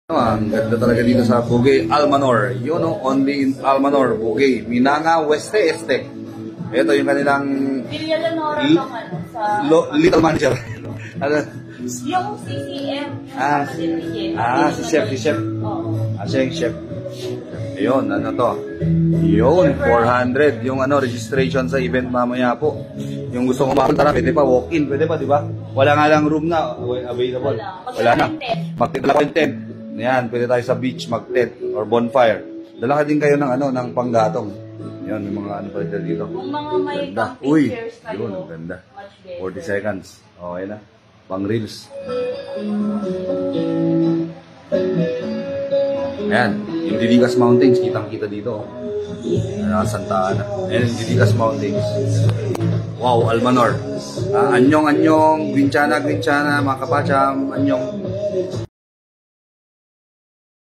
Ang ganda talaga dito sa Bugay, Almanor. Yun o, only in Almanor, Bugay. Minanga, Weste, Este. Ito yung kanilang Villa Leonora sa little manager. yung CCM. Si chef. Oo. Siya yung chef. Ayun, ano to? Yun, 400. Yung registration sa event mamaya po. Yung gusto ko mapunta, pwede pa walk-in, pwede pa, di ba? Wala nga lang room na available. Wala na. Magtitala ko yung tent. Yan, pwede tayo sa beach mag-tent or bonfire. Dala ka din kayo ng ng panggatong. Yan, yung mga pa dito. Kung mga may pictures kayo, yun, ang ganda. 40 seconds. Okay na. Pang reels. Ayan, yung Diligas Mountains, kitang-kita dito. Santa Ana. Ayan yung Diligas Mountains. Wow, Almanor. Anyong, Gwinchana, mga kapacham, anyong.